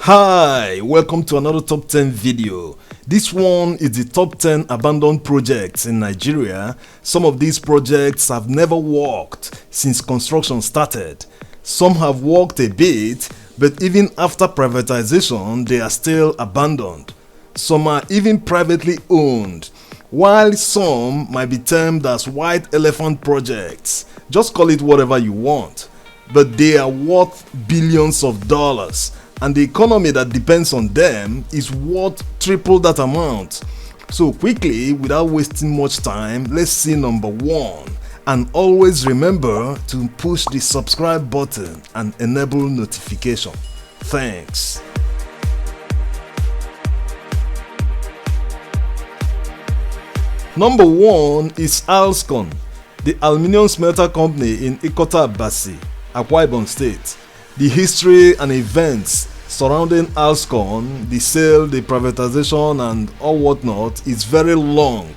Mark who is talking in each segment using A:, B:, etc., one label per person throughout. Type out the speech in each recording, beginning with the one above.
A: Hi, welcome to another top 10 video. This one is the top 10 abandoned projects in Nigeria. Some of these projects have never worked since construction started. Some have worked a bit, but even after privatization, they are still abandoned. Some are even privately owned, while some might be termed as white elephant projects. Just call it whatever you want, but they are worth billions of dollars. And the economy that depends on them is worth triple that amount. So quickly, without wasting much time, let's see number 1. And always remember to push the subscribe button and enable notification. Thanks. Number 1 is Alscon, the aluminium smelter company in Ikota-Abasi, Akwa Ibom State. The history and events surrounding Alscon, the sale, the privatization and all whatnot is very long.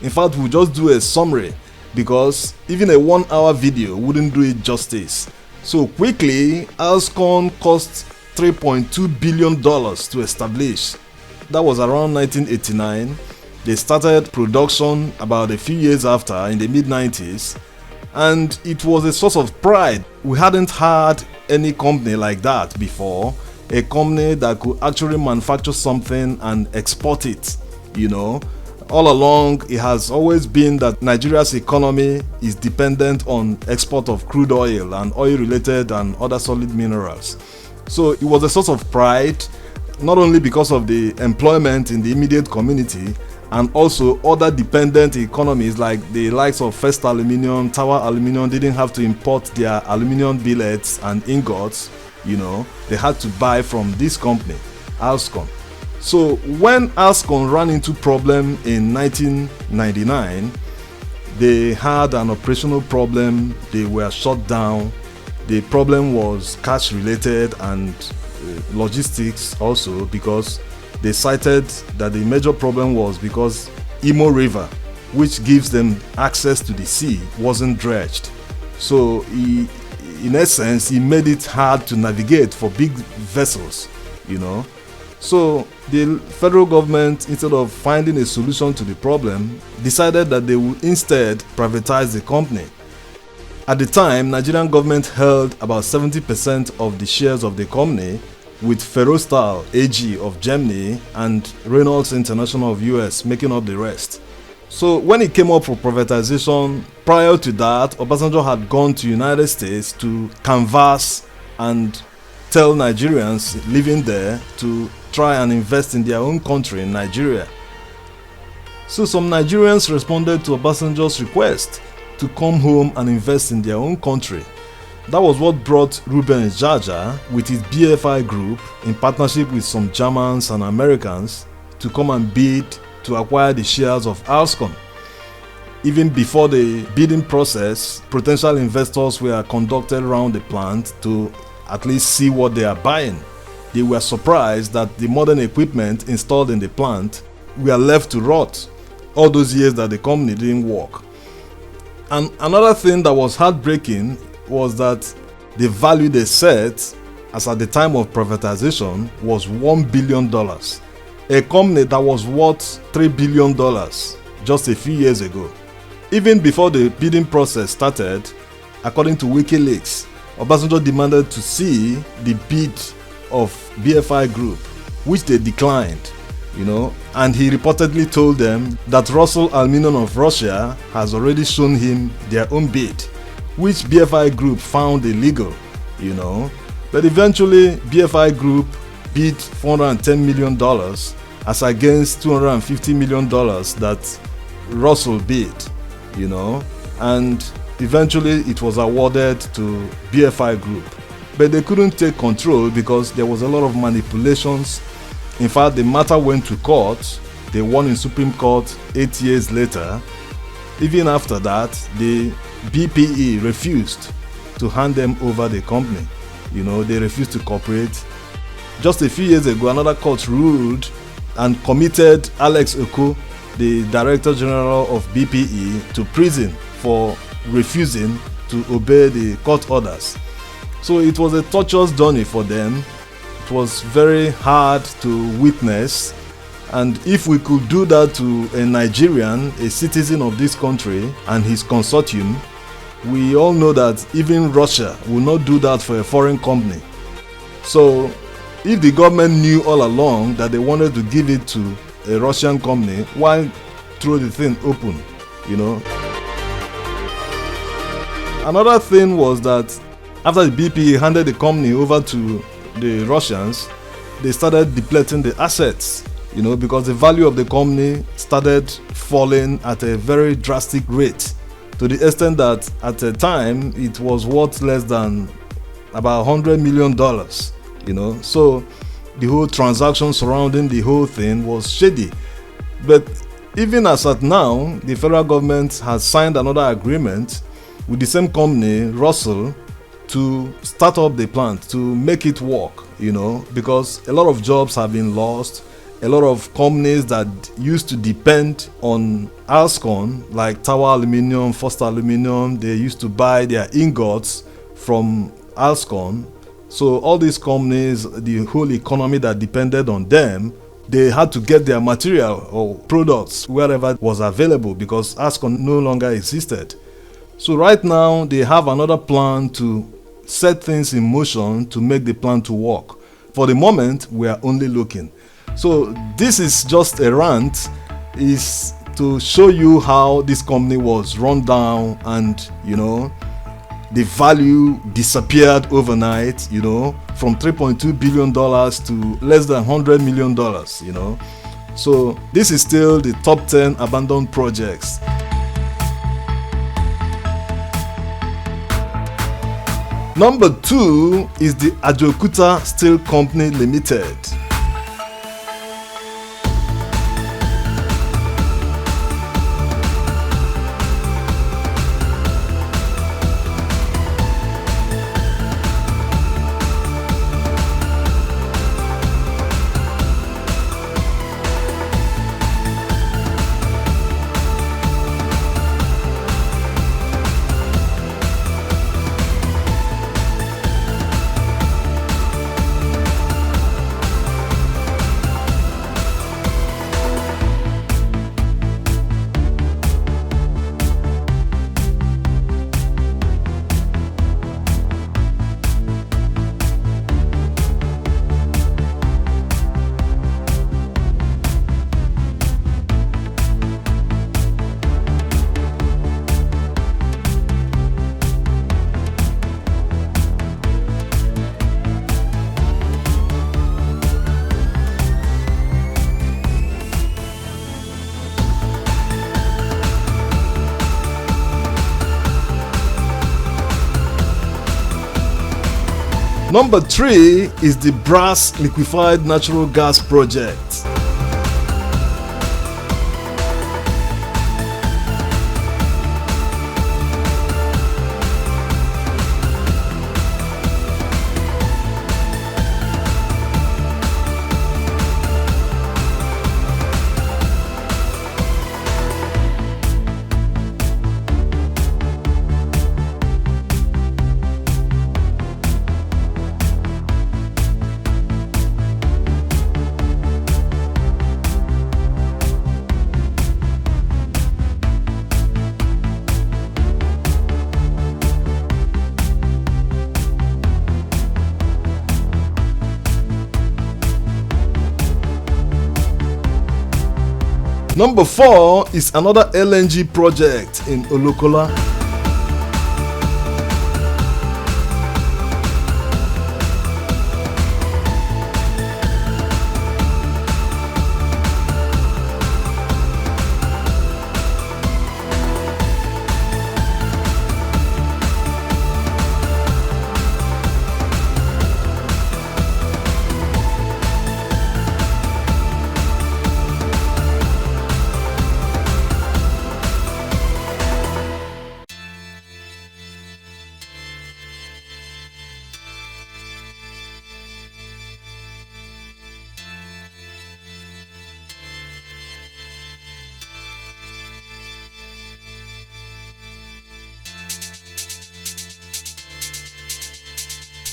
A: In fact, we'll just do a summary because even a 1-hour video wouldn't do it justice. So quickly, Alscon cost $3.2 billion to establish. That was around 1989. They started production about a few years after, in the mid-90s. And it was a source of pride. We hadn't had any company like that before. A company that could actually manufacture something and export it, All along, it has always been that Nigeria's economy is dependent on export of crude oil and oil-related and other solid minerals. So it was a source of pride, not only because of the employment in the immediate community, and also other dependent economies like the likes of First Aluminium, Tower Aluminium didn't have to import their aluminium billets and ingots. They had to buy from this company, Alscon. So when Alscon ran into problem in 1999, they had an operational problem. They were shut down. The problem was cash related and logistics also, because they cited that the major problem was because Imo River, which gives them access to the sea, wasn't dredged. So in essence, he made it hard to navigate for big vessels, So the federal government, instead of finding a solution to the problem, decided that they would instead privatize the company. At the time, Nigerian government held about 70% of the shares of the company, with Ferrostal AG of Germany and Reynolds International of US making up the rest. So when it came up for privatization, prior to that, Obasanjo had gone to United States to canvass and tell Nigerians living there to try and invest in their own country, in Nigeria. So some Nigerians responded to Obasanjo's request to come home and invest in their own country. That was what brought Ruben Jaja with his BFI group, in partnership with some Germans and Americans, to come and bid to acquire the shares of Alscon. Even before the bidding process, potential investors were conducted around the plant to at least see what they are buying. They were surprised that the modern equipment installed in the plant were left to rot all those years that the company didn't work. And another thing that was heartbreaking was that the value they set, as at the time of privatization, was $1 billion. A company that was worth $3 billion just a few years ago. Even before the bidding process started, according to WikiLeaks, Obasanjo demanded to see the bid of BFI Group, which they declined, and he reportedly told them that Rusal Aluminium of Russia has already shown him their own bid, which BFI Group found illegal, But eventually, BFI Group bid $410 million as against $250 million that Russell bid, and eventually it was awarded to BFI Group. But they couldn't take control because there was a lot of manipulations. In fact, the matter went to court. They won in Supreme Court 8 years later. Even after that, the BPE refused to hand them over the company. They refused to cooperate. Just a few years ago, another court ruled and committed Alex Oko, the Director General of BPE, to prison for refusing to obey the court orders. So it was a torturous journey for them. It was very hard to witness. And if we could do that to a Nigerian, a citizen of this country, and his consortium, we all know that even Russia will not do that for a foreign company. So if the government knew all along that they wanted to give it to a Russian company, why throw the thing open, you know? Another thing was that after the BP handed the company over to the Russians, they started depleting the assets, you know, because the value of the company started falling at a very drastic rate, to the extent that at the time it was worth less than about $100 million, you know. So the whole transaction surrounding the whole thing was shady. But even as at now, the federal government has signed another agreement with the same company, Russell, to start up the plant, to make it work, you know, because a lot of jobs have been lost. A lot of companies that used to depend on Alscon, like Tower Aluminium, First Aluminium, they used to buy their ingots from Alscon. So all these companies, the whole economy that depended on them, they had to get their material or products wherever it was available because Alscon no longer existed. So right now they have another plan to set things in motion to make the plan to work. For the moment, we are only looking. So this is just a rant, is to show you how this company was run down and, you know, the value disappeared overnight, you know, from $3.2 billion to less than $100 million, you know. So this is still the top 10 abandoned projects. Number 2 is the Ajokuta Steel Company Limited. Number 3 is the Brass Liquefied Natural Gas Project. Number 4 is another LNG project in Olokola.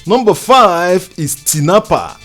A: Number 5 is Tinapa.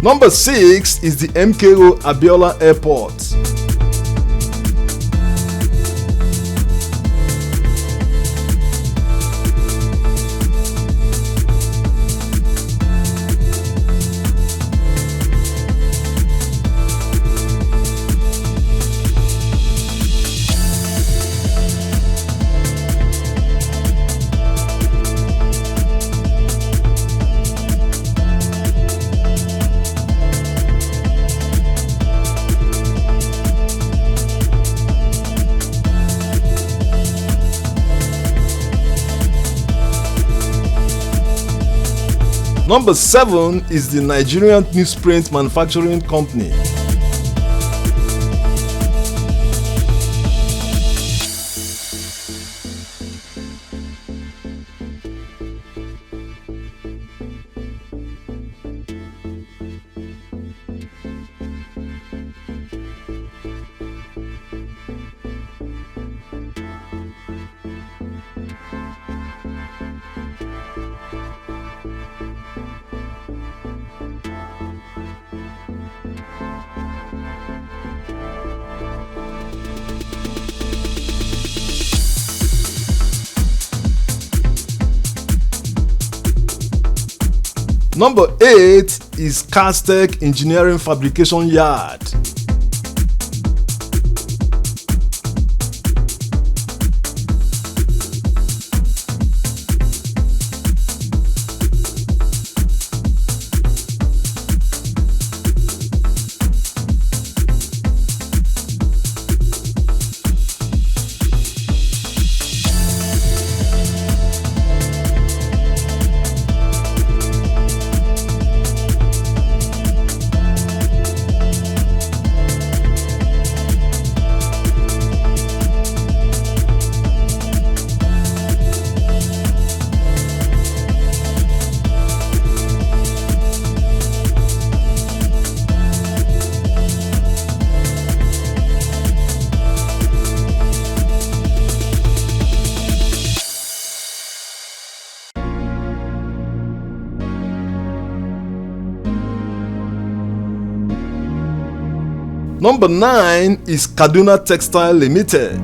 A: Number 6 is the MKO Abiola Airport. Number 7 is the Nigerian Newsprint Manufacturing Company. Number 8 is Castech Engineering Fabrication Yard. Number 9 is Kaduna Textile Limited.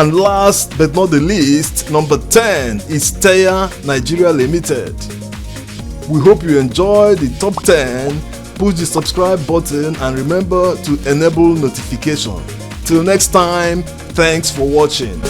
A: And last but not the least, number 10 is Teya Nigeria Limited. We hope you enjoyed the top 10. Push the subscribe button and remember to enable notification. Till next time, thanks for watching.